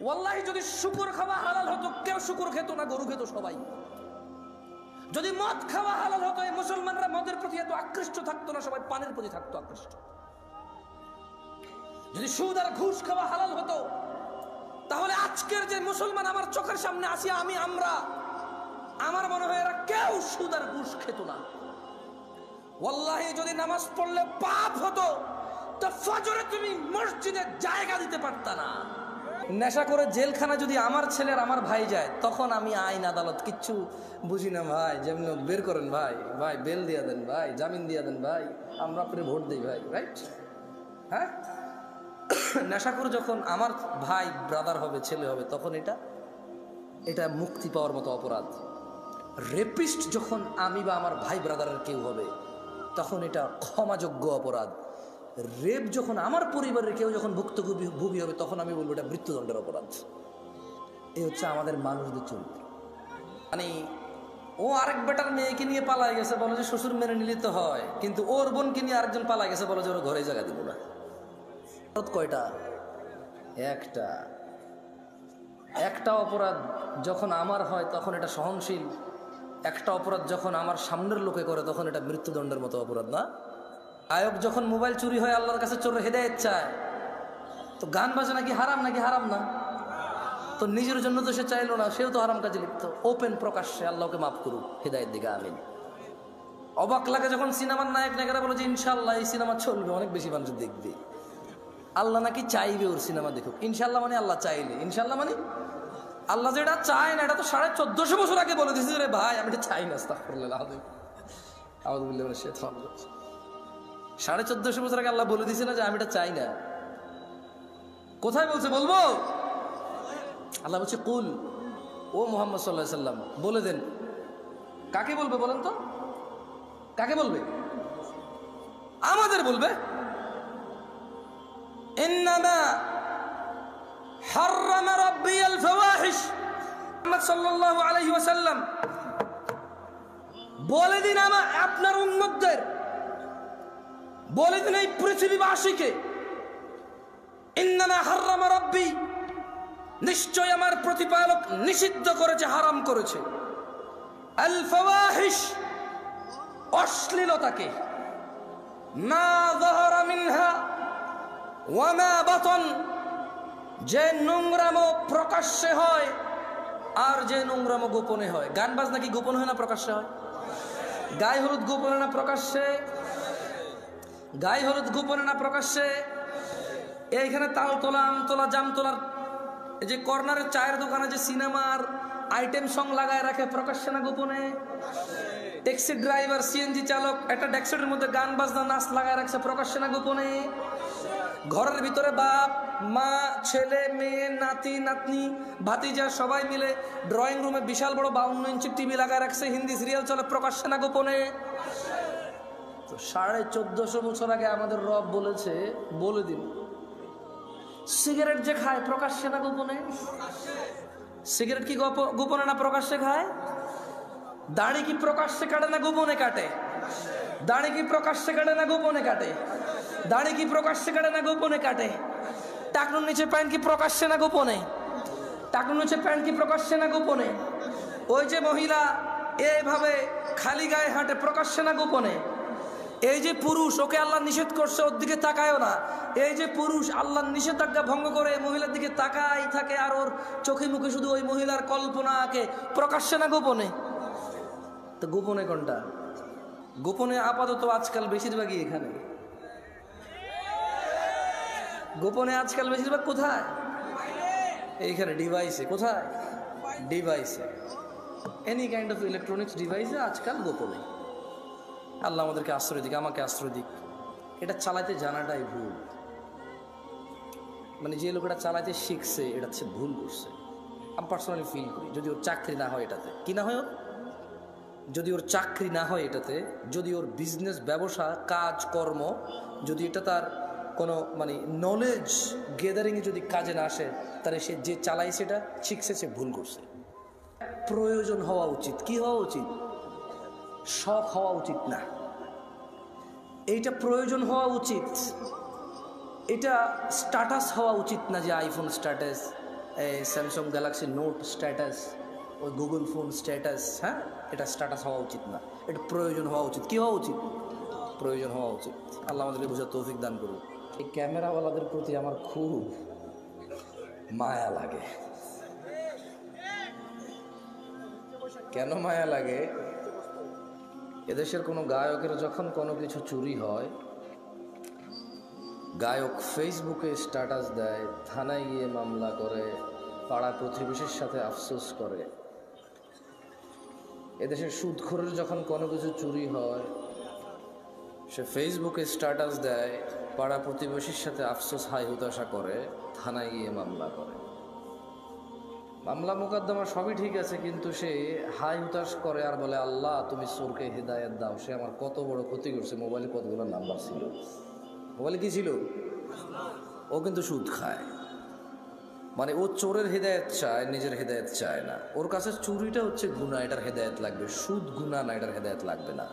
ওয়াল্লাহি যদি শুকর খাওয়া হালাল হতো কেউ শুকর খেত না, গরু খেত সবাই। যদি মদ খাওয়া হালাল হতো এই মুসলমানরা মদের প্রতি এত আকৃষ্ট থাকতো না, সবাই পানের প্রতি থাকতো আকৃষ্ট। যদি সুদ আর ঘুষ খাওয়া হালাল হতো তাহলে আজকের যে মুসলমান আমার চোখের সামনে আসি আমরা, আমার মনে হয় এরা কেউ সুদ আর ঘুষ খেত না। ওয়াল্লাহি যদি নামাজ পড়লে পাপ হতো তো ফজরে তুমি মসজিদে জায়গা দিতে পারতা না। নেশা করে জেলখানা যদি আমার ছেলের আমার ভাই যায়, তখন আমি আইন আদালত কিচ্ছু বুঝি না ভাই, যেমন বের করেন ভাই, ভাই বেল দিয়া দেন ভাই, জামিন দিয়া দেন ভাই, আমরা আপনি ভোট দিই ভাই, রাইট? হ্যাঁ, নেশা করে যখন আমার ভাই ব্রাদার হবে, ছেলে হবে, তখন এটা মুক্তি পাওয়ার মতো অপরাধ। রেপিস্ট যখন আমি বা আমার ভাই ব্রাদারের কেউ হবে, তখন এটা ক্ষমাযোগ্য অপরাধ। রেপ যখন আমার পরিবারের কেউ যখন ভুক্তভোগী হবে, তখন আমি বলবো এটা মৃত্যুদণ্ডের অপরাধ। এই হচ্ছে আমাদের মানুষদের চরিত্র। মানে ও আরেক বেটার মেয়েকে নিয়ে পালাই গেছে, বলো যে শ্বশুর মেনে নিলে তো হয়, কিন্তু ওর বোনকে নিয়ে আরেকজন পালাই গেছে, বলো যে ওর ঘরে জায়গা দিব না। কয়টা? একটা অপরাধ যখন আমার হয় তখন এটা সহনশীল, একটা অপরাধ যখন আমার সামনের লোকে করে তখন এটা মৃত্যুদণ্ডের মতো অপরাধ না? আয়োগ যখন মোবাইল চুরি হয় আল্লাহর কাছে চোরের হেদায়েত চায়, তো গান বাজনা কি হারাম নাকি? হারাম না। তো নিজের জন্য তো সে চাইলো না, সেও তো হারাম কাজে লিপ্ত। ওপেন প্রকাশ্যে আল্লাহকে মাফ করুক, হেদায়েত দিকে আমিন। অবাক লাগে যখন সিনেমার নায়ক নায়িকারা বলে যে ইনশাল্লাহ এই সিনেমা চলবে, অনেক বেশি মানুষ দেখবে। আল্লাহ নাকি চাইবে ওর সিনেমা দেখুক। ইনশাল্লাহ মানে আল্লাহ চাইলে, ইনশাল্লাহ মানে আল্লাহ যেটা চায় না, এটা তো 1450 বছর আগে বলে দিয়েছে রে ভাই, আমি এটা চাই না। আস্তাগফিরুল্লাহ, 1450 বছর আগে আল্লাহ বলে দিয়েছে না যে আমি এটা চাই না। কোথায় বলছে? বলবো? আল্লাহ বলছে কুল, ও মুহাম্মদ সাল্লাল্লাহু আলাইহি সাল্লাম বলে দেন। কাকে বলবে বলেন তো? কাকে বলবে? আমাদের বলবে। ইন্নামা হাররামা রাব্বিয়াল ফাওয়াহিশ, মুহাম্মদ সাল্লাল্লাহু আলাইহি ওয়াসাল্লাম বলে দিন আপনার উম্মতদের, বলে দিন এই পৃথিবীবাসীকে, ইন্নামা হাররামা রাব্বি, নিশ্চয় আমার প্রতিপালক নিষিদ্ধ করেছে, হারাম করেছে, আল ফাওয়াহিশ, অশ্লীলতাকে, মা যাহারা মিনহা ওয়া মা বাতন, যে নোংরামো প্রকাশ্যে হয় আর যে নোংরামো গোপনে হয়। গান বাজনা কি গোপন হয় না প্রকাশ্যে হয়? গায়ে হলুদ গোপনে না প্রকাশ্যে? গায়ে হলুদ গোপনে না প্রকাশ্যে? এইখানে তাল তোলা, আম তোলা, জাম তোলার এই যে কর্নারের চায়ের দোকানে যে সিনেমার আইটেম সং লাগায় রাখে, প্রকাশ্যে না গোপনে? ট্যাক্সি ড্রাইভার, সিএনজি চালক একটা ডেস্কের মধ্যে গান বাজনা নাচ লাগায় রাখছে, প্রকাশ্যে না গোপনে? ঘরের ভিতরে বাপ মা, ছেলে মেয়ে, নাতি নাতনি, ভাতিজা সবাই মিলে ড্রয়িং রুমে বিশাল বড় 52 ইঞ্চি টিভি লাগায় রাখছে, হিন্দি সিরিয়াল চলে, প্রকাশ্যে না গোপনে? তো 1450 বছর আগে আমাদের রব বলেছে, বলে দিন সিগারেট যে খায় প্রকাশ্যে না গোপনে? সিগারেট কি গোপনে না প্রকাশ্যে খায়? দাড়ি কি প্রকাশ্যে কাটে না গোপনে কাটে? দাড়ি কি প্রকাশ্যে কাটে না গোপনে কাটে? দাড়ি কি প্রকাশ্যে কাটে না গোপনে কাটে? টাকনুর নিচে প্যান্ট কি প্রকাশ্যে না গোপনে? টাকনুর নিচে প্যান্ট কি প্রকাশ্যে না গোপনে? ওই যে মহিলা এইভাবে খালি গায়ে হাঁটে, প্রকাশ্যে না গোপনে? এই যে পুরুষ, ওকে আল্লাহ নিষেধ করছে ওর দিকে তাকায়ও না, এই যে পুরুষ আল্লাহর নিষেধাজ্ঞা ভঙ্গ করে মহিলার দিকে তাকাই থাকে আর ওর চোখে মুখে শুধু ওই মহিলার কল্পনা আঁকে, প্রকাশ্যে না গোপনে? তো গোপনে কোনটা? গোপনে আপাতত আজকাল বেশিরভাগই এখানে। গোপনে আজকাল বেশিরভাগ কোথায়? এইখানে ডিভাইসে। কোথায়? ডিভাইসে, এনি কাইন্ড অফ ইলেকট্রনিক্স ডিভাইসে আজকাল গোপনে। আল্লাহ আমাদেরকে আশ্রয় দিক, আমাকে আশ্রয় দিক। এটা চালাতে জানাটাই ভুল। মানে যে লোক এটা চালাতে শিখছে এটা হচ্ছে ভুল করছে। আমি পার্সোনালি ফিল করি, যদি ওর চাকরি না হয় এটাতে, কি না হয় ওর, যদি ওর চাকরি না হয় এটাতে, যদি ওর বিজনেস, ব্যবসা, কাজ কর্ম, যদি এটা তার কোনো মানে নলেজ গেদারিংয়ে যদি কাজে না আসে, তাহলে সে যে চালাই সেটা শিখছে, সে ভুল করছে। প্রয়োজন হওয়া উচিত। কি হওয়া উচিত? শখ হওয়া উচিত না, এইটা প্রয়োজন হওয়া উচিত। এটা স্ট্যাটাস হওয়া উচিত না যে আইফোন স্ট্যাটাস, এই স্যামসাং গ্যালাক্সি নোট স্ট্যাটাস, ওই গুগল ফোন স্ট্যাটাস, হ্যাঁ, এটা স্ট্যাটাস হওয়া উচিত না, এটা প্রয়োজন হওয়া উচিত। কি হওয়া উচিত? প্রয়োজন হওয়া উচিত। আল্লাহ আমাদেরকে বোঝার তৌফিক দান করুন। এই ক্যামেরাওয়ালাদের প্রতি আমার খুব মায়া লাগে। কেন মায়া লাগে? এদেশের কোনো গায়কের যখন কোনো কিছু চুরি হয়, গায়ক ফেসবুকে স্ট্যাটাস দেয়, থানায় গিয়ে মামলা করে, পাড়া প্রতিবেশীর সাথে আফসোস করে। এদেশের সুদখোরের যখন কোনো কিছু চুরি হয়, সে ফেসবুকে স্ট্যাটাস দেয়, পাড়া প্রতিবেশীর সাথে আফসোস হাই হুতাশা করে, থানায় গিয়ে মামলা করে। মামলা মোকদ্দমা সবই ঠিক আছে, কিন্তু সে হাই হুতাশ করে আর বলে, আল্লাহ তুমি চোরকে হেদায়েত দাও, সে আমার কত বড় ক্ষতি করছে। মোবাইলে কতগুলো নাম্বার ছিল, মোবাইলে কি ছিল? ও কিন্তু সুদ খায়। মানে ও চোরের হেদায়েত চায়, নিজের হেদায়েত চায় না। ওর কাছে চুরিটা হচ্ছে গুনাহ, এটার হেদায়েত লাগবে। সুদ গুনাহ না, এটার হেদায়েত লাগবে না।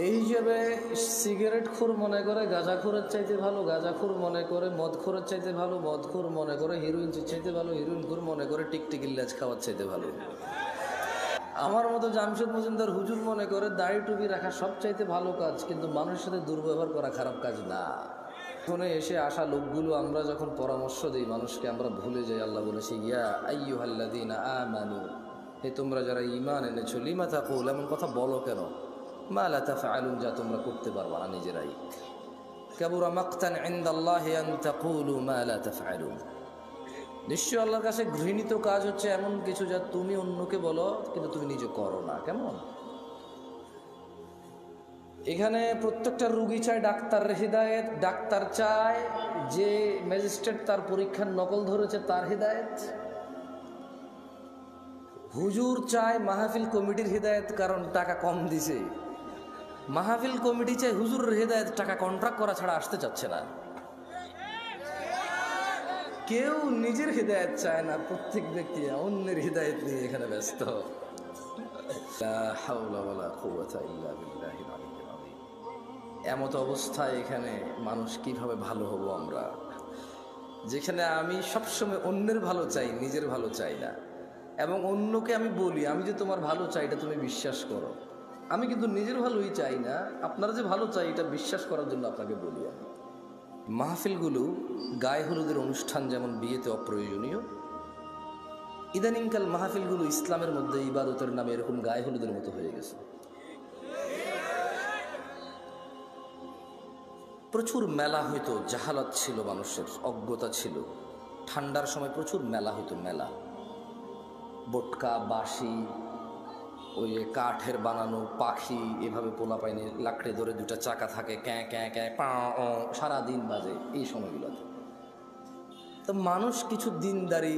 এই হিসেবে সিগারেটখোর মনে করে গাঁজাখোরের চাইতে ভালো, গাঁজাখোর মনে করে মদখোরের চাইতে ভালো, মদখোর মনে করে হিরোইন চাইতে ভালো, হিরোইনখোর মনে করে টিকটিকির লেজ খাওয়ার চাইতে ভালো। আমার মতো জামশেদ মজুমদার হুজুর মনে করে দাড়ি টুপি রাখা সব চাইতে ভালো কাজ, কিন্তু মানুষের সাথে দুর্ব্যবহার করা খারাপ কাজ না। ফোনে এসে আসা লোকগুলো আমরা যখন পরামর্শ দিই মানুষকে, আমরা ভুলে যাই আল্লাহ বলেছি, ইয়া আইয়ুহাল্লাযীনা আমানু, হে তোমরা যারা ঈমান এনেছো, লিমা তাকুল, এমন কথা বলো কেন, মা লা তাফআলুন, যা তোমরা করতে পারবা না নিজেরাই। কাবুরা মাকতান ইনদাল্লাহি আন তাকুলু মা লা তাফআলুন, নিশ্চয় আল্লাহর কাছে ঘৃণিত কাজ হচ্ছে এমন কিছু যা তুমি অন্যকে বলো কিন্তু তুমি নিজে করো না। কেমন? এখানে প্রত্যেকটা রুগী চায় ডাক্তারের হিদায়েত, ডাক্তার চায় যে ম্যাজিস্ট্রেট তার পরীক্ষার নকল ধরেছে তার হিদায়েত, হুজুর চায় মাহফিল কমিটির হিদায়েত কারণ টাকা কম দিছে, মাহফিল কমিটি চায় হুজুরের হিদায়েত, টাকা কন্ট্রাক্ট করা ছাড়া আসতে চাচ্ছে না। কেউ নিজের হিদায়েত চায় না, প্রত্যেক ব্যক্তি অন্যের হিদায়েত নিয়ে এখানে ব্যস্ত। লা হাওলা ওয়ালা কুওয়াতা ইল্লা বিল্লাহিল আলিয়্যিল আযীম। এমত অবস্থায় এখানে মানুষ কিভাবে ভালো হব আমরা, যেখানে আমি সবসময় অন্যের ভালো চাই, নিজের ভালো চাই না। এবং অন্যকে আমি বলি আমি যে তোমার ভালো চাই এটা তুমি বিশ্বাস করো, আমি কিন্তু নিজের ভালোই চাই না, আপনারা যে ভালো চাই এটা বিশ্বাস করার জন্য আপনাকে বলি আমি। মাহফিলগুলো গায়ে হলুদের অনুষ্ঠান যেমন বিয়েতে অপ্রয়োজনীয়, ইদানিংকাল মাহফিলগুলো ইসলামের মধ্যে ইবাদতের নামে এরকম গায়ে হলুদের মতো হয়ে গেছে। প্রচুর মেলা হইতো, জাহালাত ছিল, মানুষের অজ্ঞতা ছিল। ঠান্ডার সময় প্রচুর মেলা হইতো, মেলা, বটকা, বাঁশি, ওই কাঠের বানানো পাখি, এভাবে পোলা পাইনি লাকড়ে ধরে দুটা চাকা থাকে, ক্যাঁ ক্যাঁ ক্যাঁ পা, সারাদিন বাজে এই সময়গুলোতে। তো মানুষ কিছু দিনদারি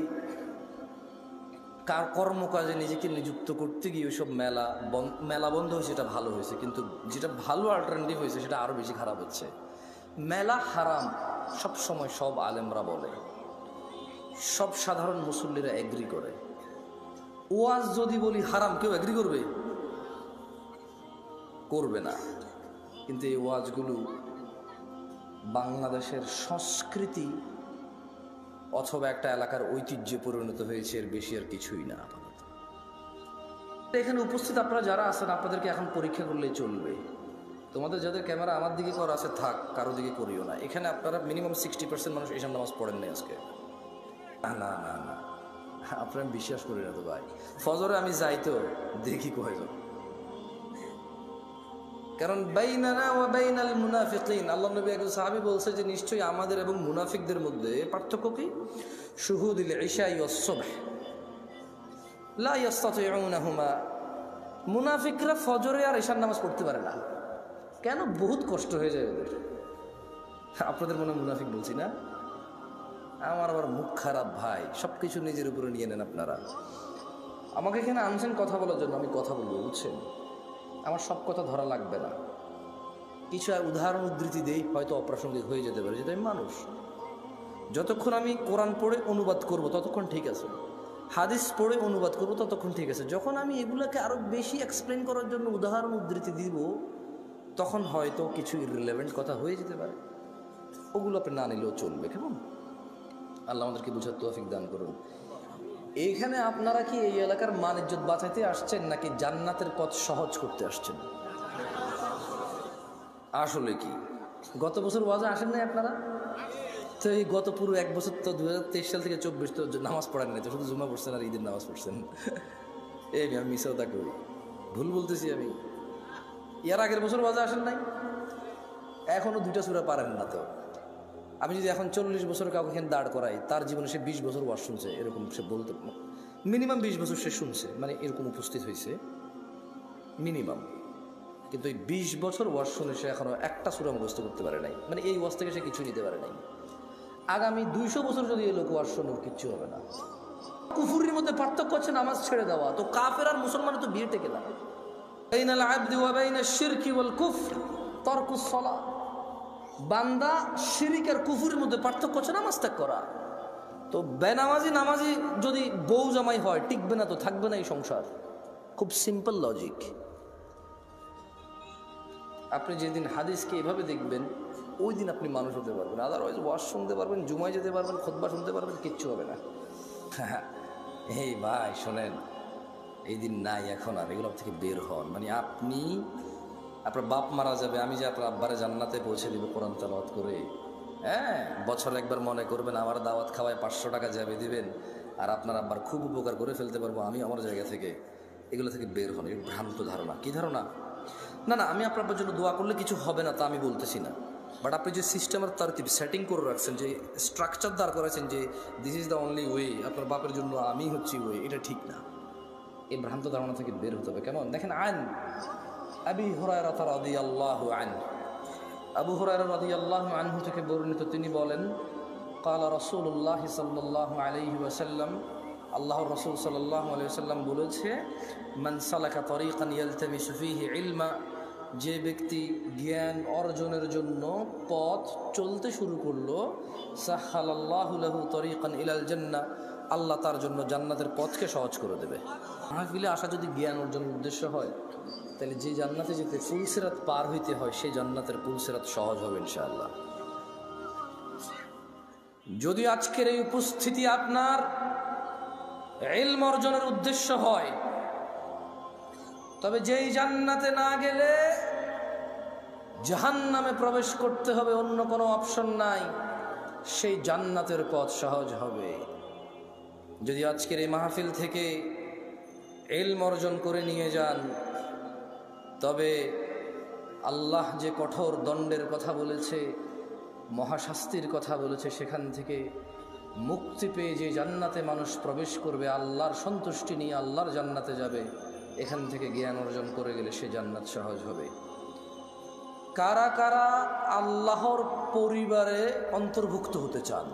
কর্মকাজে নিজেকে নিযুক্ত করতে গিয়ে ওইসব মেলা বন্ধ হয়েছে, এটা ভালো হয়েছে। কিন্তু যেটা ভালো অল্টারনেটিভ হয়েছে সেটা আরও বেশি খারাপ হচ্ছে। মেলা হারাম সব সময় সব আলেমরা বলে, সব সাধারণ মুসল্লিরা এগ্রি করে। ওয়াজ যদি বলি হারাম, কেউ এগ্রি করবে? করবে না। কিন্তু এই ওয়াজগুলো বাংলাদেশের সংস্কৃতি অথবা একটা এলাকার ঐতিহ্যে পরিণত হয়েছে, এর বেশি আর কিছুই না। আপাতত এখানে উপস্থিত আপনারা যারা আছেন, আপনাদেরকে এখন পরীক্ষা করলেই চলবে। তোমাদের যাদের ক্যামেরা আমার দিকে করা আছে থাক, কারো দিকে করিও না। এখানে আপনারা মিনিমাম 60% মানুষ এসব নামাজ পড়েন নাই আজকে। না না না না, আপনারা বিশ্বাস করি না তো ভাই। ফজরে আমি যাই তো দেখি কয়জন, কারণ বাইনানা ওয়া বাইনাল মুনাফিকিন, আল্লাহ নবী একজন সাহাবী বলছে যে নিশ্চয়ই আমাদের এবং মুনাফিকদের মধ্যে পার্থক্য কি? শুহুদুল ইশা ওয়াস সুবহ লা ইস্তাতিউনাহুমা, মুনাফিকরা ফজরে আর ইশার নামাজ পড়তে পারে না। কেন? বহুত কষ্ট হয়ে যায় ওদের। আপনাদের মনে মুনাফিক বলছি না? আমার আবার মুখ খারাপ ভাই, সব কিছু নিজের উপরে নিয়ে নেন আপনারা। আমাকে এখানে আনছেন কথা বলার জন্য, আমি কথা বলবো, বুঝছেন? আমার সব কথা ধরা লাগবে না, কিছু উদাহরণ উদ্ধৃতি দেই, হয়তো অপ্রাসঙ্গিক হয়ে যেতে পারে, যেটা আমি মানুষ। যতক্ষণ আমি কোরআন পড়ে অনুবাদ করব ততক্ষণ ঠিক আছে, হাদিস পড়ে অনুবাদ করব ততক্ষণ ঠিক আছে। যখন আমি এগুলোকে আরও বেশি এক্সপ্লেন করার জন্য উদাহরণ উদ্ধৃতি দিব, তখন হয়তো কিছু ইররিলেভেন্ট কথা হয়ে যেতে পারে, ওগুলো আপনি না নিলেও চলবে। কেমন? আল্লাহ আমাদেরকে বুঝার তৌফিক দান করুন। এইখানে আপনারা কি এই এলাকার মান ইজ্জত বাঁচাইতে আসছেন নাকি জান্নাতের পথ সহজ করতে আসছেন? আসলে কি গত বছর ওয়াজে আসেন নাই আপনারা? তো এই গত পুরো এক বছর তো 2023 সাল থেকে 24 তো নামাজ পড়েন নাই, তো শুধু জুমা পড়ছেন আর ঈদের নামাজ পড়ছেন। এই আমি মিসাও তা করি, ভুল বলতেছি আমি? এর আগের বছর ওয়াজে আসেন নাই, এখনো 2টা সূরা পারেন না। তো আমি যদি এখন 40 বছর কাউকে এখানে দাঁড় করাই, তার জীবনে সে 20 বছর ওয়াজ শুনছে, এরকম সে বলতে মিনিমাম 20 বছর সে শুনছে, মানে এরকম উপস্থিত হয়েছে মিনিমাম। কিন্তু এই 20 বছর ওয়াজ শুনে সে এখনো একটা সূরা মুখস্থ করতে পারে নাই, মানে এই ওয়াজ থেকে সে কিছু নিতে পারে নাই। আগামী 200 বছর যদি এই লোক ওয়াজ শুনে ওর কিচ্ছু হবে না। কুফুরির মধ্যে পার্থক্য হচ্ছে নামাজ ছেড়ে দেওয়া। তো কাফের আর মুসলমানের তো বিয়ে টেকে না। বাইনাল আবদি ওয়া বাইনাশ শিরকি ওয়াল কুফর তারকুস সালাহ। বান্দা শিরিক আর কুফুরের মধ্যে পার্থক্য হচ্ছে নামাজ ত্যাগ করা। তো বেনামাজি নামাজি যদি বউ জামাই হয়, টিকবে না, তো থাকবে না এই সংসার। খুব সিম্পল লজিক। আপনি যেদিন হাদিসকে এভাবে দেখবেন, ওই দিন আপনি মানুষ হতে পারবেন। আদারওয়াইজ ওয়াজ শুনতে পারবেন, জুমায় যেতে পারবেন, খুতবা শুনতে পারবেন, কিচ্ছু হবে না। এই ভাই শোনেন, এই দিন নাই এখন আর, এগুলো থেকে বের হন। মানে আপনি, আপনার বাপ মারা যাবে, আমি যে আপনার আব্বারে জান্নাতে পৌঁছে দিব কোরআন তেলাওয়াত করে, হ্যাঁ, বছরে একবার মনে করবেন আমার দাওয়াত খাওয়ায় 500 টাকা যাবে দিবেন, আর আপনার আব্বার খুব উপকার করে ফেলতে পারবো আমি আমার জায়গা থেকে। এগুলো থেকে বের হন। এই ভ্রান্ত ধারণা। কি ধারণা? না না, আমি আপনার আব্বার জন্য দোয়া করলে কিছু হবে না তা আমি বলতেছি না, বাট আপনি যে সিস্টেমের তারতিব সেটিং করে রাখছেন, যে স্ট্রাকচার দাঁড় করেছেন যে this is the only way, আপনার বাপের জন্য আমি হচ্ছি ওয়ে, এটা ঠিক না। এই ভ্রান্ত ধারণা থেকে বের হতে হবে। কেমন দেখেন, আন আবি হুরায়রা রাদিয়াল্লাহু আনহু, আবু হুরায়রা রাদিয়াল্লাহু আনহু থেকে বর্ণিত, তিনি বলেন, ক্বালা রাসূলুল্লাহ সাল্লাল্লাহু আলাইহি ওয়াসাল্লাম, আল্লাহর রাসূল সাল্লাল্লাহু আলাইহি ওয়াসাল্লাম বলেছে, মান সালাকা তরিকান ইয়ালতামিসু ফীহি ইলমা, যে ব্যক্তি জ্ঞান অর্জনের জন্য পথ চলতে শুরু করলো, সাহহালাল্লাহু লাহু তরিকান ইলাল জান্নাহ, আল্লাহ তার জন্য জান্নাতের পথকে সহজ করে দেবে। মাহফিলে আসা যদি জ্ঞান অর্জনের উদ্দেশ্য হয়, তাহলে যে জান্নাতে যেতে পুলসিরাত পার হইতে হয়, সেই জান্নাতের পুলসিরাত সহজ হবে ইনশাআল্লাহ। যদি আজকের এই উপস্থিতি আপনার ইলম অর্জনের উদ্দেশ্য হয়, তবে যেই জান্নাতে না গেলে জাহান্নামে প্রবেশ করতে হবে, অন্য কোনো অপশন নাই, সেই জান্নাতের পথ সহজ হবে। যদি আজকের এই মাহফিল থেকে ইলম অর্জন করে নিয়ে যান, তবে আল্লাহ যে কঠোর দণ্ডের কথা বলেছে, মহাশাস্তির কথা বলেছে, সেখান থেকে মুক্তি পেয়ে যে জান্নাতে মানুষ প্রবেশ করবে, আল্লাহর সন্তুষ্টি নিয়ে আল্লাহর জান্নাতে যাবে, এখান থেকে জ্ঞান অর্জন করে গেলে সে জান্নাত সহজ হবে। কারা কারা আল্লাহর পরিবারে অন্তর্ভুক্ত হতে চান?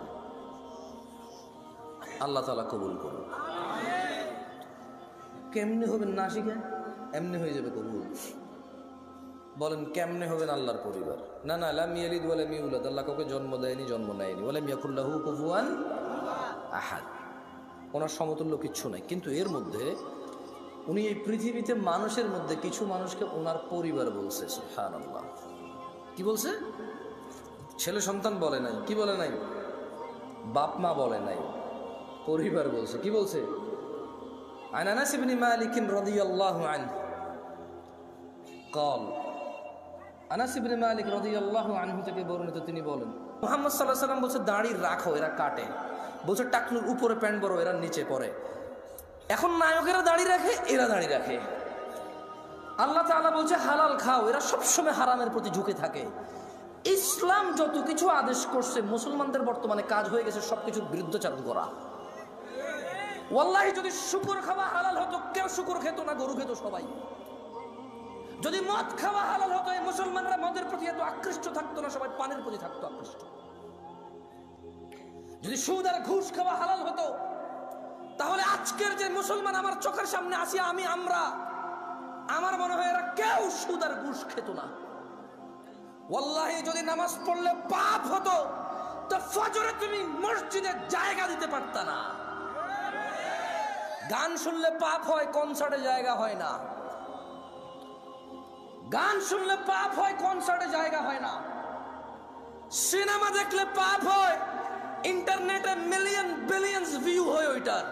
আল্লাহ তাআলা কবুল করুন। কেমনে হবেন না শিখে? এমনি হয়ে যাবে কবুল। বলেন কেমনে হবেন আল্লাহর পরিবার? না না, লাম ইয়ালিদ ওয়া লাম ইউলাদ, আল্লাহ কাউকে জন্ম দেয়নি, জন্ম নেয়নি। ওয়া লাম ইয়াকুল লাহু কুফুয়ান আহাদ, ওনার সমতুল্য কিচ্ছু নাই। কিন্তু এর মধ্যে উনি এই পৃথিবীতে মানুষের মধ্যে কিছু মানুষকে ওনার পরিবার বলছে। সুবহানাল্লাহ। কি বলছে? ছেলে সন্তান বলে নাই, কি বলে নাই? বাপ মা বলে নাই, পরিবার বলছে। কি বলছে? আন আনাস ইবনে মালিক রাদিয়াল্লাহু আনহু قال, আনাস ইবনে মালিক রাদিয়াল্লাহু আনহু থেকে বর্ণিত, তিনি বলেন, মুহাম্মদ সাল্লাল্লাহু আলাইহি ওয়াসাল্লাম বলছে, দাড়ি রাখো, এরা কাটে। বলছে টাকনুর উপরে প্যান্ট বড়, এরা নিচে পড়ে। এখন নায়কেরা দাড়ি রাখে, এরা দাড়ি রাখে। আল্লাহ তাআলা বলছে হালাল খাও, এরা সবসময় হারামের প্রতি ঝুঁকে থাকে। ইসলাম যত কিছু আদেশ করছে, মুসলমানদের বর্তমানে কাজ হয়ে গেছে সবকিছুর বিরুদ্ধাচরণ করা। ওয়াল্লাহি যদি শুকর খাওয়া হালাল হতো, কেউ শুকর খেত না, গরু খেত সবাই। যদি মদ খাওয়া হালাল হতো, এই মুসলমানরা মদের প্রতি এত আকৃষ্ট থাকতো না, সবাই পানের প্রতি থাকতো আকৃষ্ট। যদি সুদ আর ঘুষ খাওয়া হালাল হতো, তাহলে আজকের যে মুসলমান আমার চোখের সামনে আসি, আমরা, আমার মনে হয় এরা কেউ সুদ আর ঘুষ খেত না। ওয়াল্লাহি যদি নামাজ পড়লে পাপ হতো, তো ফজরে তুমি মসজিদে জায়গা দিতে পারতা না। গান শুনলে পাপ হয়, কনসার্টে জায়গা হয় না। গান শুনলে পাপ হয়, কনসার্টে জায়গা হয় না। সিনেমা দেখলে পাপ হয়, ইন্টারনেটে মিলিয়ন বিলিয়ন্স ভিউ হয় ওইটার।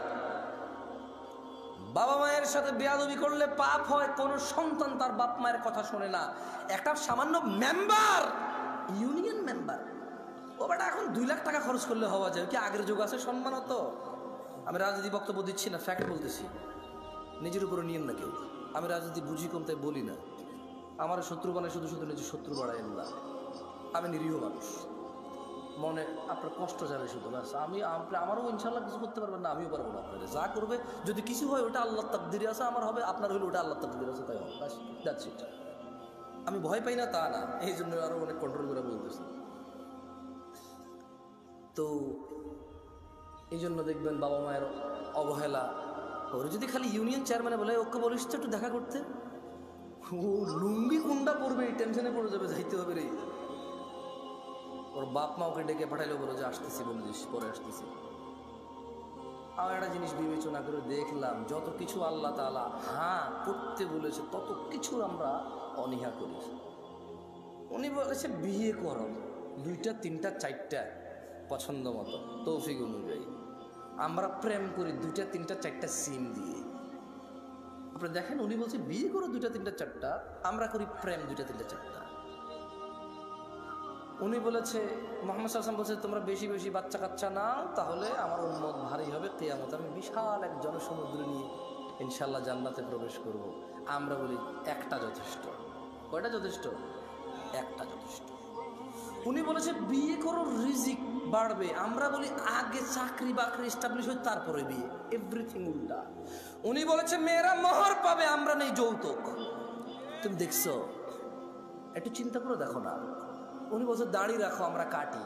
বাবা মায়ের সাথে বেয়াদবি করলে পাপ হয়, কোন সন্তান তার বাপ মায়ের কথা শোনে না। একটা সামান্য মেম্বার, ইউনিয়ন মেম্বার, ও বেটা এখন 2 লাখ টাকা খরচ করলে হওয়া যায় কি? আগের যুগ আছে সম্মানত। আমি রাজনীতি বক্তব্য দিচ্ছি না, ফ্যাক্ট বলতেছি, নিজের উপরে নিয়েন না কেউ। আমি রাজনীতি বুঝি কম তাই বলি না। আমার শত্রু বানায় শুধু শুধু নিজের শত্রু বাড়ায় না। আমি নিরীহ মানুষ, মনে আপনার কষ্ট যাবে শুধু, ব্যাস। আমারও ইনশাল্লাহ কিছু করতে পারবেন না, আমিও পারবো না। আপনাদের যা করবে যদি কিছু হয় ওটা আল্লাহর তাকদিরে আছে, আমার হবে, আপনার হইলে ওটা আল্লাহর তাকদিরে আছে, তাই হবে, ব্যাস, দ্যাটস ইট। আমি ভয় পাই না তা না, এই জন্য আরো অনেক কন্ট্রোল করে বলতেছি। তো এই জন্য দেখবেন বাবা মায়ের অবহেলা। ওর যদি খালি ইউনিয়ন চেয়ারম্যানে বলে ওকে বলিস তো একটু দেখা করতে, ও লুঙ্গি কোনটা পড়বে এই টেনশনে পড়ে যাবে, যাইতে হবে রে। ওর বাপ মা ওকে ডেকে পাঠাইলেও বলো যে আসতেছি, বলে দিস পরে আসতেছি। আমার একটা জিনিস বিবেচনা করে দেখলাম, যত কিছু আল্লাহ তাআলা হ্যাঁ করতে বলেছে তত কিছু আমরা অনীহা করি। উনি বলেছে বিয়ে করো 2টা 3টা 4টা পছন্দ মতো তৌফিক অনুযায়ী। আমরা প্রেম করি 2টা 3টা 4টা সিম দিয়ে। আপনি দেখেন উনি বলছে বিয়ে করো 2টা 3টা 4টা, আমরা করি প্রেম 2টা 3টা 4টা। উনি বলেছে, মুহাম্মদ সাল্লাল্লাহু আলাইহি ওয়াসাল্লাম বলছে তোমরা বেশি বেশি বাচ্চা কাচ্চা নাও, তাহলে আমার উম্মত ভারী হবে, কিয়ামতে আমি বিশাল এক জনসমুদ্র নিয়ে ইনশাআল্লাহ জান্নাতে প্রবেশ করব। আমরা বলি একটা যথেষ্ট। কয়টা যথেষ্ট? একটা যথেষ্ট। উনি বলেছে বিয়ে করো রিজিক বাড়বে, আমরা বলি আগে চাকরি বাকরি এস্টাবলিশ হয় তারপরে বিয়ে। এভরিথিং উল্টা। উনি বলেছে মেয়েরা মোহর পাবে, আমরা নেই যৌতুক। তুমি দেখছো? একটু চিন্তা করে দেখো না। উনি বলছে দাড়ি রাখো, আমরা কাটি।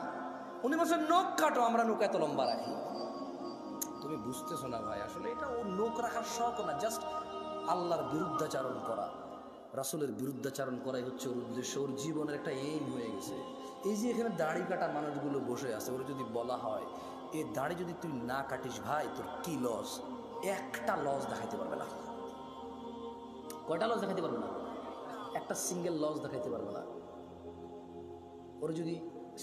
উনি বলছে নখ কাটো, আমরা নখ এত লম্বা রাখি। তুমি বুঝতেছো না ভাই, আসলে এটা ও নখ রাখার শখ না, জাস্ট আল্লাহর বিরুদ্ধাচারণ করা, রাসূলের বিরুদ্ধাচারণ করাই হচ্ছে ওর উদ্দেশ্য। ওর জীবনের একটা এইম হয়ে গেছে। এই যে এখানে দাড়ি কাটা মানুষগুলো বসে আছে, ওরা যদি বলা হয় এই দাড়ি যদি তুই না কাটিস ভাই তোর কি লস, একটা লস দেখাইতে পারবে না। কয়টা লস দেখাইতে পারবে না? একটা সিঙ্গেল লস দেখাইতে পারবে না। ওরা যদি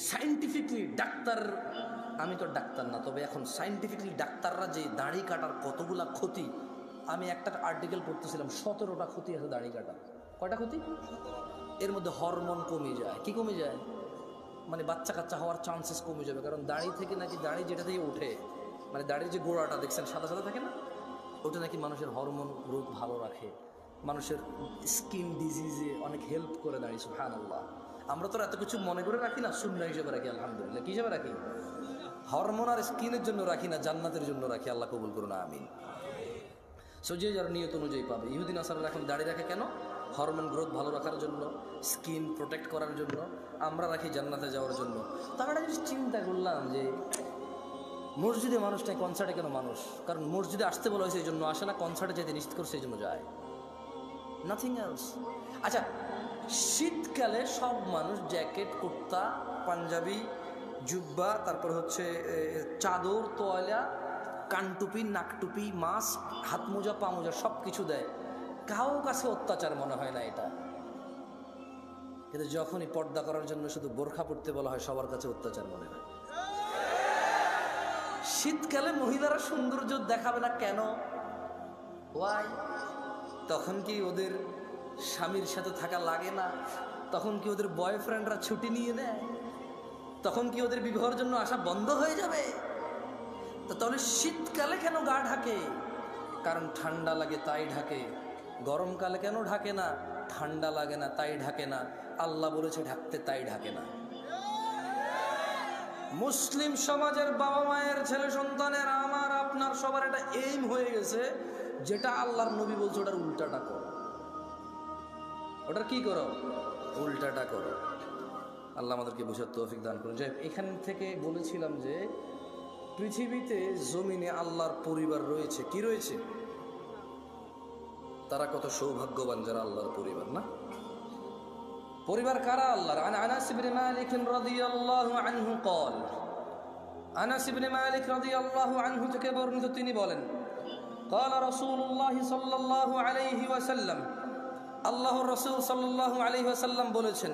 সায়েন্টিফিকলি ডাক্তার, আমি তো ডাক্তার না, তবে এখন সায়েন্টিফিকলি ডাক্তাররা যে দাড়ি কাটার কতগুলা ক্ষতি, আমি একটা আর্টিকেল পড়তেছিলাম, 17টা ক্ষতি আছে দাড়ি কাটা। কয়টা ক্ষতি? এর মধ্যে হরমোন কমে যায়। কি কমে যায়? মানে বাচ্চা কাচ্চা হওয়ার চান্সেস কমে যাবে, কারণ দাড়ি থেকে নাকি, দাড়ি যেটা থেকে ওঠে, মানে দাড়ির যে গোড়াটা দেখছেন সাদা সাদা থাকে না, ওটা নাকি মানুষের হরমোন গ্রোথ ভালো রাখে, মানুষের স্কিন ডিজিজে অনেক হেল্প করে দাড়ি। সুবহানাল্লাহ। আমরা তো এত কিছু মনে করে রাখি না, সুন্নাহ হিসেবে রাখি। আলহামদুলিল্লাহ। কি হিসেবে রাখি? হরমোন আর স্কিনের জন্য রাখি না, জান্নাতের জন্য রাখি। আল্লাহ কবুল করুন, আমিন। সো যে যার নিয়ত অনুযায়ী পাবে। ইহুদি নাসারারা এখন দাড়ি রাখে কেন? হরমোন গ্রোথ ভালো রাখার জন্য, স্কিন প্রোটেক্ট করার জন্য। আমরা রাখি জান্নাতে যাওয়ার জন্য। তো আমরা একটা জিনিস চিন্তা করলাম যে মসজিদে মানুষ নেই, কনসার্টে কেন মানুষ? কারণ মসজিদে আসতে বলা হয়েছে এই জন্য আসে না, কনসার্টে যেতে নিশ্চিত করছে এই জন্য যায়, নাথিং এলস। আচ্ছা, শীতকালে সব মানুষ জ্যাকেট, কুর্তা, পাঞ্জাবি, জুব্বা, তারপর হচ্ছে চাদর, তোয়ালা, কানটুপি, নাকটুপি, মাস্ক, হাত মোজা, পা মোজা সব কিছু দেয়। কারো কাছে অত্যাচার মনে হয় না এটা। কিন্তু যখনই পর্দা করার জন্য শুধু বোরখা পড়তে বলা হয়, সবার কাছে অত্যাচার মনে হয়। শীতকালে মহিলারা সৌন্দর্য দেখাবে না কেন? ওয়াই? তখন কি ওদের স্বামীর সাথে থাকা লাগে না? তখন কি ওদের বয়ফ্রেন্ডরা ছুটি নিয়ে নেয়? তখন কি ওদের বিবাহের জন্য আসা বন্ধ হয়ে যাবে? তো তাহলে শীতকালে কেন গা ঢাকে? কারণ ঠান্ডা লাগে তাই ঢাকে। গরমকালে কেন ঢাকে না? ঠান্ডা লাগে না তাই ঢাকে না। আল্লাহ বলেছে ঢাকতে, তাই ঢাকে না। মুসলিম সমাজের বাবা মায়ের, ছেলে সন্তানের, আমার আপনার সবার একটা এইম হয়ে গেছে, যেটা আল্লাহর নবী বলছে ওটার উল্টাটা করো। ওটার কি করো? উল্টাটা করো। আল্লাহ আমাদেরকে বুঝার তৌফিক দান করুন। যে এখান থেকে বলেছিলাম যে পৃথিবীতে জমিনে আল্লাহর পরিবার রয়েছে। কি রয়েছে? তারা কত সৌভাগ্যবান যারা আল্লাহর পরিবার, না? পরিবার কারা আল্লাহর? আনাস ইবনে মালিক রাদিয়াল্লাহু আনহু قال, আনাস ইবনে মালিক রাদিয়াল্লাহু আনহু থেকে বর্ণিত, তিনি বলেন قال রাসূলুল্লাহ সাল্লাল্লাহু আলাইহি ওয়াসাল্লাম, আল্লাহর রাসূল সাল্লাল্লাহু আলাইহি ওয়াসাল্লাম বলেছেন,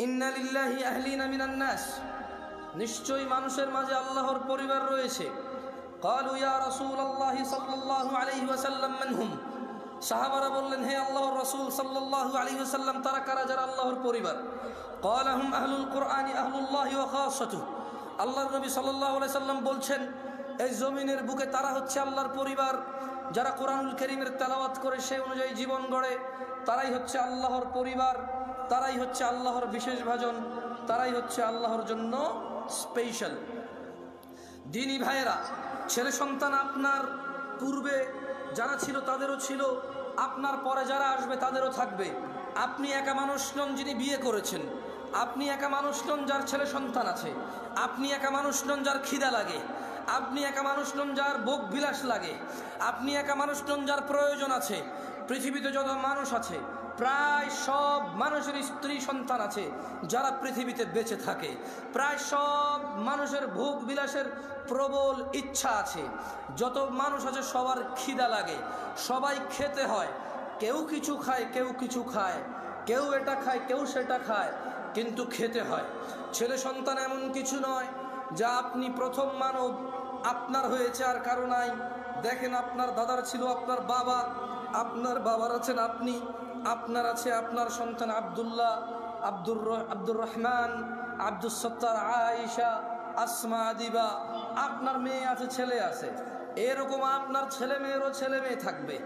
ইন্না লিল্লাহি আহলিনা মিনান নাস, নিশ্চয়ই মানুষের মাঝে আল্লাহর পরিবার রয়েছে। ক্বালু ইয়া রাসূলুল্লাহ সাল্লাল্লাহু আলাইহি ওয়াসাল্লাম মান হুম? সাহাবারা বললেন, হে আল্লাহর রাসূল সাল্লাল্লাহু আলাইহি ওয়াসাল্লাম, তারা কারা যারা আল্লাহর পরিবার? ক্বালা হুম আহলুল কুরআনি আহলুল্লাহি ওয়া খাসাতুহু। আল্লাহর নবী সাল্লাল্লাহু আলাইহি সাল্লাম বলছেন, এই জমিনের বুকে তারা হচ্ছে আল্লাহর পরিবার, যারা কোরআনুল কারীমের তেলাওয়াত করে সেই অনুযায়ী জীবন গড়ে, তারাই হচ্ছে আল্লাহর পরিবার, তারাই হচ্ছে আল্লাহর বিশেষ ভাজন, তারাই হচ্ছে আল্লাহর জন্য স্পেশাল। দিনী ভাইয়েরা, ছেলে সন্তান আপনার পূর্বে যারা ছিল তাদেরও ছিল, আপনার পরে যারা আসবে তাদেরও থাকবে। আপনি একা মানুষ নন যিনি বিয়ে করেছেন, আপনি একা মানুষ নন যার ছেলে সন্তান আছে, আপনি একা মানুষ নন যার খিদা লাগে, আপনি একা মানুষ নন যার ভোগ বিলাস লাগে, আপনি একা মানুষ নন যার প্রয়োজন আছে। পৃথিবীতে যত মানুষ আছে প্রায় সব মানুষের স্ত্রী সন্তান আছে যারা পৃথিবীতে বেঁচে থাকে। প্রায় সব মানুষের ভোগ বিলাসের প্রবল ইচ্ছা আছে। যত মানুষ আছে সবার খিদা লাগে, সবাই খেতে হয়। কেউ কিছু খায়, কেউ কিছু খায়, কেউ এটা খায়, কেউ সেটা খায়, কিন্তু খেতে হয়। ছেলে সন্তান এমন কিছু নয় যা আপনি প্রথম মানব, আপনার হয়েছে আর কারো নাই। দেখেন, আপনার দাদার ছিল আপনার বাবা, আপনার বাবার আছেন আপনি, আপনার আছে আপনার সন্তান আব্দুল্লাহ, আব্দুর রহমান, আব্দুস সত্তার, আয়েশা, আসমা, দিবা, আপনার মেয়ে আছে, ছেলে আছে। এরকম আপনার ছেলে মেয়েরও ছেলে মেয়ে থাকবে,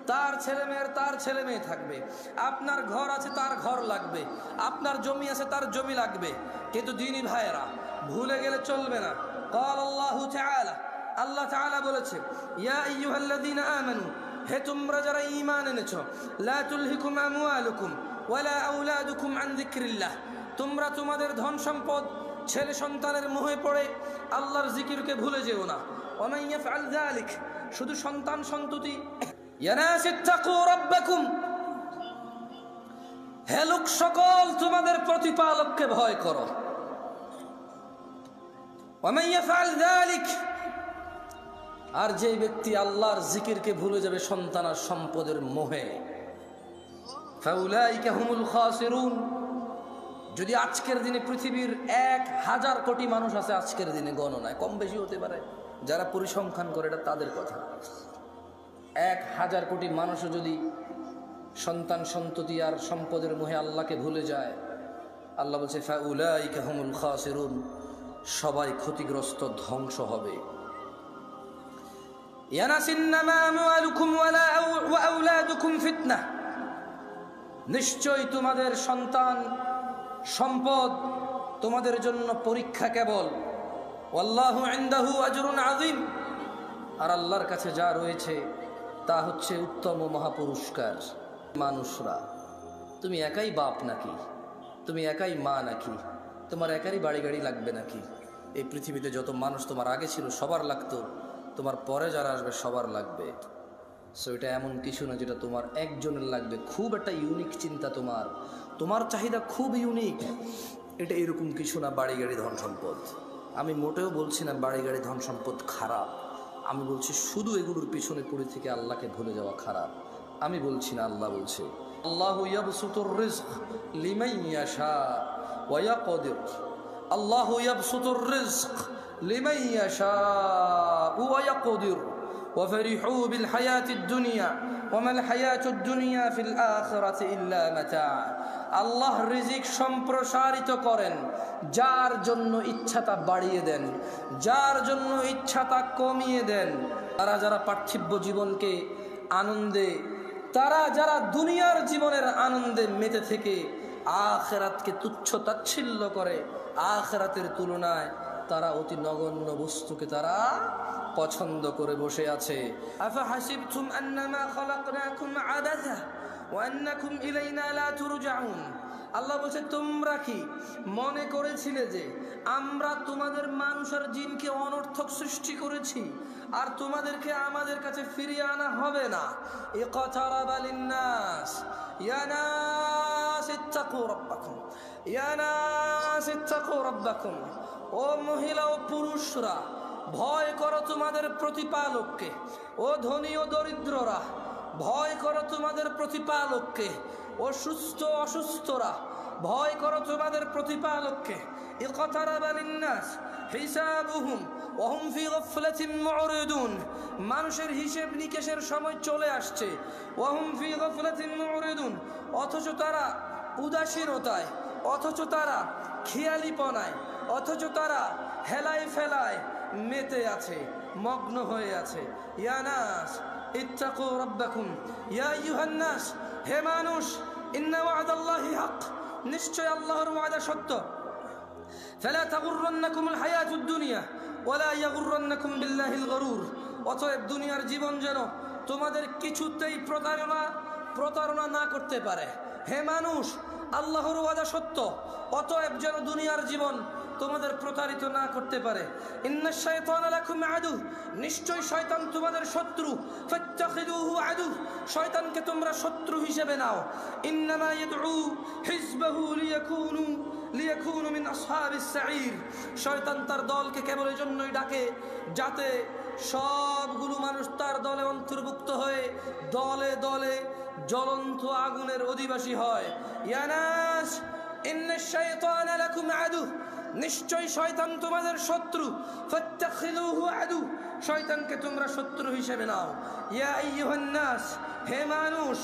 তার ছেলে মেয়ের তার ছেলে মেয়ে থাকবে। আপনার ঘর আছে, তার ঘর লাগবে, আপনার জমি আছে, তার জমি লাগবে। কিন্তু দিনী ভাইয়েরা, ভুলে গেলে চলবে না। قال الله تعالى, আল্লাহ তাআলা বলেছে, ইয়া আইয়ুহাল্লাযীনা আমানু, হে তোমরা যারা ঈমান এনেছো, লা তুলহিকুম আমওয়ালুকুম ওয়ালা আওলাদুকুম আন যিকরিল্লাহ, তোমরা তোমাদের ধন সম্পদ ছেলে সন্তানের মোহে পড়ে আল্লাহর জিকিরকে ভুলে যেও না। ওয়া মান ইয়াফআল যালিক, শুধু সন্তান সন্ততি। ইয়া নাস ইত্তাকু রাব্বাকুম, হে লোক সকল, তোমাদের প্রতিপালককে ভয় করো। ওয়া মান ইয়াফআল যালিক, আর যে ব্যক্তি আল্লাহর জিকিরকে ভুলে যাবে সন্তান আর সম্পদের মোহে, ফাউলাইকা হুমুল খাসিরুন। যদি আজকের দিনে পৃথিবীর 1000 কোটি মানুষ আছে, আজকের দিনে গণনায় কম বেশি হতে পারে, যারা পরিসংখ্যান করে এটা তাদের কথা, 1000 কোটি মানুষও যদি সন্তান সন্ততি আর সম্পদের মোহে আল্লাহকে ভুলে যায়, আল্লাহ বলছে ফাউলাইকা হুমুল খাসিরুন, সবাই ক্ষতিগ্রস্ত, ধ্বংস হবে। নিশ্চয় তোমাদের সন্তান সম্পদ তোমাদের জন্য পরীক্ষা কেবল। ওয়াল্লাহু ইনদাহু আজরুন আযীম, আর আল্লাহর কাছে যা রয়েছে তা হচ্ছে উত্তম ও মহাপুরস্কার। মানুষরা, তুমি একাই বাপ নাকি? তুমি একাই মা নাকি? তোমার একারই বাড়ি গাড়ি লাগবে নাকি? এই পৃথিবীতে যত মানুষ তোমার আগে ছিল সবার লাগতো, তোমার পরে যারা আসবে সবার লাগবে। সো এটা এমন কিছু না যেটা তোমার একজনের লাগবে। খুব একটা ইউনিক চিন্তা, তোমার চাহিদা খুব ইউনিক, এটা এরকম কিছু না। বাড়ি গাড়ি ধন সম্পদ, আমি মোটেও বলছি না বাড়ি গাড়ি ধন সম্পদ খারাপ, আমি বলছি শুধু এগুলোর পিছনে পড়ে থেকে আল্লাহকে ভুলে যাওয়া খারাপ। আমি বলছি না, আল্লাহ বলছে, আল্লাহু ইয়াবসুতুর রিজক লিমান ইয়াশা ওয়া ইয়াকদির। আল্লাহু ইয়াবসুতুর রিজক লিমান ইয়াশা ওয়া ইয়াকদির ওয়া ফারিহু বিল হায়াতিদ দুনিয়া ওয়া মাল হায়াতুদ দুনিয়া ফিল আখিরাতি ইল্লা মাতা। আল্লাহ রিজিক সম্প্রসারিত করেন, যার জন্য ইচ্ছা তা বাড়িয়ে দেন, যার জন্য ইচ্ছা তা কমিয়ে দেন। তারা যারা পার্থিব জীবনকে আনন্দে, তারা যারা দুনিয়ার জীবনের আনন্দে মেতে থেকে আখিরাতকে তুচ্ছ তাচ্ছিল্য করে, আখিরাতের তুলনায় তারা অতি নগণ্য বস্তুকে তারা পছন্দ করে বসে আছে। আফা হাসিবতুম আন্নামা খালাকনাকুম আবাসা ওয়া আন্নাকুম ইলাইনা লা তুরজাউন। আল্লাহ বলছে, তোমরা কি মনে করেছিলে যে আমরা তোমাদের মানুষ আর জিনকে অনর্থক সৃষ্টি করেছি আর তোমাদেরকে আমাদের কাছে ফিরিয়ে আনা হবে না? ইকতারাবা লিন্নাস ইয়া নাস ইত্তাকু রাব্বাকুম ইয়া নাস ইত্তাকু রাব্বাকুম। ও মহিলা ও পুরুষরা, ভয় করো তোমাদের প্রতিপালককে। ও ধনী ও দরিদ্ররা, ভয় করো তোমাদের প্রতিপালককে। ও সুস্থ অসুস্থরা, ভয় করো তোমাদের প্রতিপালককে। ইকতারাবা লিন্নাস হিসাবুহুম ওয়া হুম ফি গাফলাতিন মুরিদুন, মানুষের হিসাব নিকেশের সময় চলে আসছে। ওয়া হুম ফি গাফলাতিন মুরিদুন, অথচ তারা উদাসীনতায়, অথচ তারা খেয়ালিপনায়, অথচ তারা হেলায় ফেলায় মেতে আছে, মগ্ন হয়ে আছে। ইয়া নাস ইত্তাকু রাব্বাকুম, ইয়া আইয়ুহান নাস, হে মানুষ, ইন্না ওয়া'দাল্লাহি হক, নিশ্চয় আল্লাহর ওয়াদা সত্য। ফালা তাগুররান্নাকুমুল হায়াতুদ দুনিয়া ওয়ালা ইয়াগুররান্নাকুম বিল্লাহিল গরুর, অতএব দুনিয়ার জীবন যেন তোমাদের কিছুতেই প্রতারণা না করতে পারে। হে মানুষ, আল্লাহর ওয়াদা সত্য, অতএব যেন দুনিয়ার জীবন তোমাদের প্রতারিত না করতে পারে। ইন্নাশ শাইতানা লাকুম আদু, নিশ্চয় শয়তান তোমাদের শত্রু। ফাত্তাখিদুহু আদু, শয়তানকে তোমরা শত্রু হিসেবে নাও। ইন্নামা ইয়াদউ হিজবাহু লিয়াকুনু মিন আসহাবিস সাঈর, শয়তান তার দলকে কেবল এই জন্যই ডাকে যাতে সবগুলো মানুষ তার দলে অন্তর্ভুক্ত হয়ে দলে দলে জ্বলন্ত আগুনের অধিবাসী হয়। ইয়া নাস ইন্নাশ শাইতানা লাকুম আদু, নিশ্চয় শয়তান তোমাদের শত্রু। ফাত্তাখিদুহু আদু, শয়তানকে তোমরা শত্রু হিসেবে নাও। ইয়া আইয়ুহান নাস, হে মানুষ,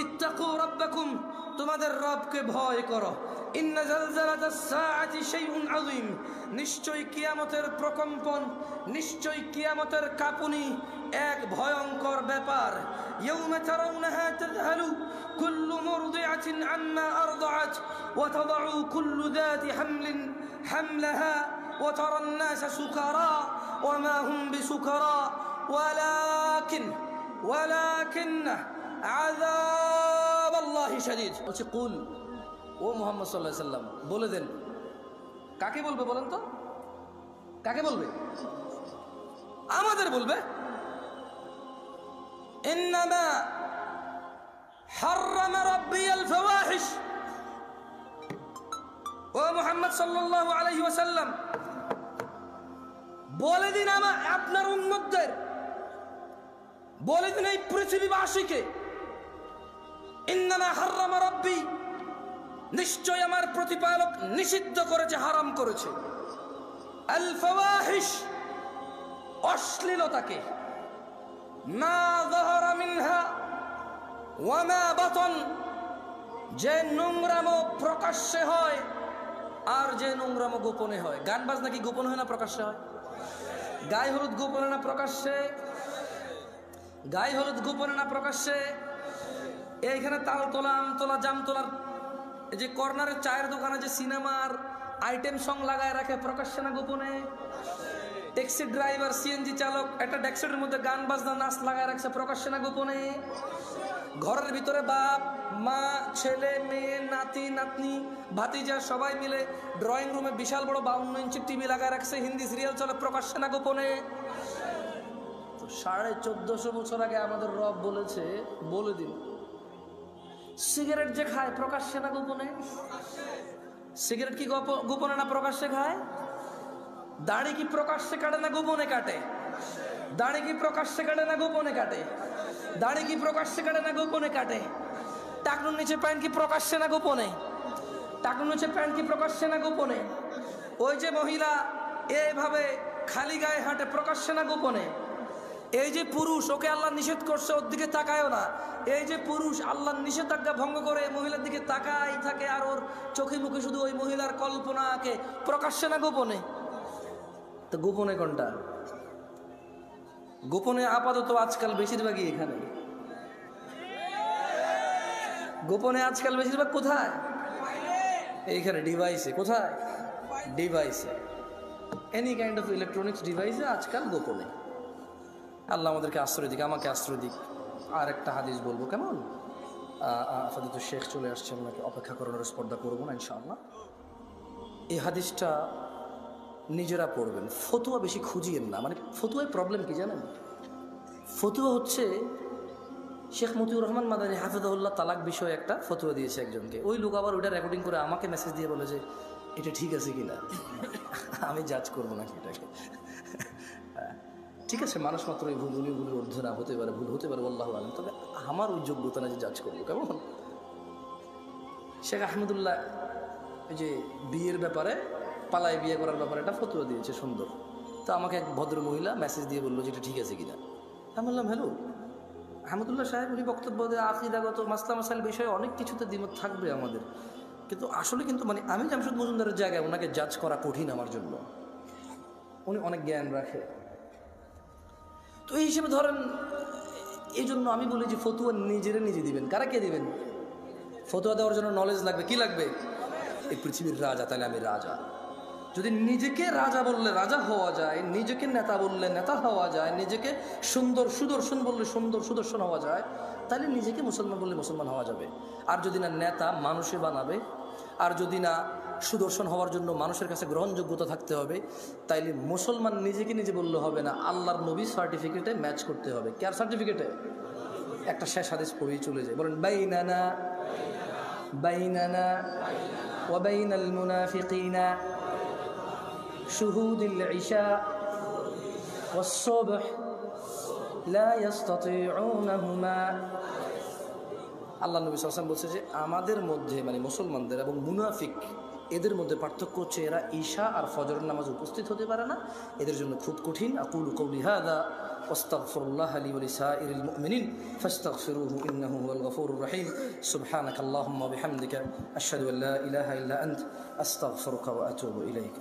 ইত্তাকু রাব্বাকুম, তোমাদের রবকে ভয় করো। ইন্না জালজালাতাস সাআতি শাইউন আযীম, নিশ্চয় কিয়ামতের প্রকম্পন, নিশ্চয় কিয়ামতের কাঁপুনি এক ভয়ঙ্কর ব্যাপার। ইয়াউমা তারাউনাহা তাযহালু কুল্লু মুরদিআতিন আম্মা আরদাআত ওয়া তাদাউ কুল্লু যাতি হামলিন হামলাহা ওয়া তারান নাসা সুকারা ওয়া মা হুম বিসুকারা ওয়ালাকিন্না আযাবাল্লাহি শাদীদ। বলছে কুল, ও মুহাম্মদ সাল্লাল্লাহু আলাইহি সাল্লাম বলে দেন। কাকে বলবে বলেন তো? কাকে বলবে? আমাদের বলবে। ইন্নামা হাররামা রাব্বিয়াল ফাওয়াহিশ, ও মুহাম্মদ সাল্লাল্লাহু আলাইহি ওয়াসাল্লাম বলে দিন আপনার উম্মতদের, বলে দিন এই পৃথিবীবাসীকে, ইন্নামা হাররামা রাব্বি, নিশ্চয় আমার প্রতিপালক নিষিদ্ধ করেছে, হারাম করেছে, আল ফাওয়াহিশ, অশ্লীলতাকে, মা যাহারা মিনহা ওয়া মা বাতন, যে নোংরামো প্রকাশ্যে হয় আর যে নোংরামো গোপনে হয়। গান বাজনা কি গোপন হয় না প্রকাশ্যে হয়? গায়ে হলুদ গোপনে না প্রকাশ্যে? গায়ে হলুদ গোপনে না প্রকাশ্যে? এইখানে তাল তোলা, আম তোলা, জাম তোলার এই যে কর্নারের চায়ের দোকানে যে সিনেমার আইটেম সং লাগায় রাখে, প্রকাশ্যে না গোপনে? ট্যাক্সি ড্রাইভার, সিএনজি চালক একটা ডেস্কের মধ্যে গান বাজনা নাচ লাগায় রাখছে, প্রকাশ্যে না গোপনে? ঘরের ভিতরে বাপ মা, ছেলে মেয়ে, নাতি নাতনি, ভাতিজা সবাই মিলে ড্রয়িং রুমে বিশাল বড় 52 ইঞ্চি টিভি লাগায় রাখছে, হিন্দি সিরিয়াল চলে, প্রকাশ্যে না গোপনে? তো 1450 বছর আগে আমাদের রব বলেছে, বলে দিন, সিগারেট যে খায় প্রকাশ্যে না গোপনে? সিগারেট কি গোপনে না প্রকাশ্যে খায়? দাড়ি কি প্রকাশ্যে কাটে না গোপনে কাটে? দাড়ি কি প্রকাশ্যে কাটে না গোপনে কাটে? দাড়ি কি প্রকাশ্যে কাটে না গোপনে কাটে? টাকনুর নিচে প্যান্ট কি প্রকাশ্যে না গোপনে? টাকনুর নিচে প্যান্ট কি প্রকাশ্যে না গোপনে? ওই যে মহিলা এইভাবে খালি গায়ে হাঁটে, প্রকাশ্যে না গোপনে? এই যে পুরুষ, ওকে আল্লাহ নিষেধ করছে ওর দিকে তাকায়ও না, এই যে পুরুষ আল্লাহর নিষেধাজ্ঞা ভঙ্গ করে মহিলার দিকে তাকাই থাকে আর ওর চোখে মুখে শুধু ওই মহিলার কল্পনা আঁকে, প্রকাশ্যে না গোপনে? তো গোপনে কোনটা? গোপনে আপাতত আজকাল বেশিরভাগই এখানে। গোপনে আজকাল বেশিরভাগ কোথায়? এইখানে ডিভাইসে। কোথায়? ডিভাইসে, এনি কাইন্ড অফ ইলেকট্রনিক্স ডিভাইসে আজকাল গোপনে। আল্লাহ আমাদেরকে আশ্রয় দিক, আমাকে আশ্রয় দিক। আর একটা হাদিস বলবো, কেমন? আফাদিত শেখ চলে আসছে, ওনাকে অপেক্ষা করানোর স্পর্ধা করবো না ইনশাআল্লাহ। এই হাদিসটা নিজেরা পড়বেন, ফতুয়া বেশি খুঁজিয়েন না। মানে ফতুয়ায় প্রবলেম কি জানেন? ফতুয়া হচ্ছে শেখ মতিউর রহমান মাদানী হাফিজাহুল্লাহ তালাক বিষয়ে একটা ফতুয়া দিয়েছে একজনকে, ওই লোক আবার ওইটা রেকর্ডিং করে আমাকে মেসেজ দিয়ে বলে যে এটা ঠিক আছে কিনা। আমি জাজ করবো নাকি এটাকে? ঠিক আছে, মানুষ মাত্র এই ভুল, উনি ভুলের ঊর্ধ্বে না, হতে পারে, ভুল হতে পারে, আল্লাহু আলাম, তবে আমার ওই যোগ্যতা না যে জাজ করবো, কেমন? শেখ আহমদুল্লাহ এই যে বিয়ের ব্যাপারে, পালায় বিয়ে করার ব্যাপারে একটা ফতোয়া দিয়েছে সুন্দর। তো আমাকে এক ভদ্র মহিলা মেসেজ দিয়ে বললো যে এটা ঠিক আছে কিনা। আমি বললাম হ্যালো আহমদুল্লাহ সাহেব, উনি বক্তব্য দিয়ে আকিদাগত মাসলা মাসাইল বিষয়ে অনেক কিছুতে দ্বিমত থাকবে আমাদের, কিন্তু আসলে কিন্তু মানে আমি জামশেদ মজুমদারের জায়গায় ওনাকে জাজ করা কঠিন আমার জন্য। উনি অনেক জ্ঞান রাখে, তো এই হিসেবে ধরেন, এই জন্য আমি বলি যে ফতুয়া নিজেরা নিজে দিবেন। কারা কে দিবেন? ফতুয়া দেওয়ার জন্য নলেজ লাগবে। কি লাগবে? এই পৃথিবীর রাজা, তাহলে আমি রাজা। যদি নিজেকে রাজা বললে রাজা হওয়া যায়, নিজেকে নেতা বললে নেতা হওয়া যায়, নিজেকে সুন্দর সুদর্শন বললে সুন্দর সুদর্শন হওয়া যায়, তাহলে নিজেকে মুসলমান বললে মুসলমান হওয়া যাবে। আর যদি না নেতা মানুষে বানাবে, আর যদি না সুদর্শন হওয়ার জন্য মানুষের কাছে গ্রহণযোগ্যতা থাকতে হবে, তাইলে মুসলমান নিজেকে নিজে বললে হবে না, আল্লাহর নবী সার্টিফিকেটে ম্যাচ করতে হবে। কার সার্টিফিকেটে? একটা শেষ হাদিস পড়েই চলে যায়, বলেন বাইনানা বাইনানা ওয়া বাইনাল মুনাফিকিনা শুহুদুল ইশা ওয়াস সুবহ লা ইস্তাতিউনাহুমা। আল্লাহ নবী সাল্লাল্লাহু আলাইহি ওয়াসাল্লাম বলছে যে আমাদের মধ্যে মানে মুসলমানদের এবং মুনাফিক এদের মধ্যে পার্থক্য হচ্ছে এরা ঈশা আর ফজরের নামাজ উপস্থিত হতে পারে না, এদের জন্য খুব কঠিন। আকুলু কওলি হাযা ওয়াস্তাগফিরুল্লাহ লি ওয়া লিসাইরিল মুমিনিন ফাস্তাগফিরুহু ইন্নাহু হুয়াল গফুরুর রহিম। সুবহানাকাল্লাহুম্মা ওয়া বিহামদিকা আশহাদু আল্লা ইলাহা ইল্লা আনতা আস্তাগফিরুকা ওয়া আতুবু ইলাইক।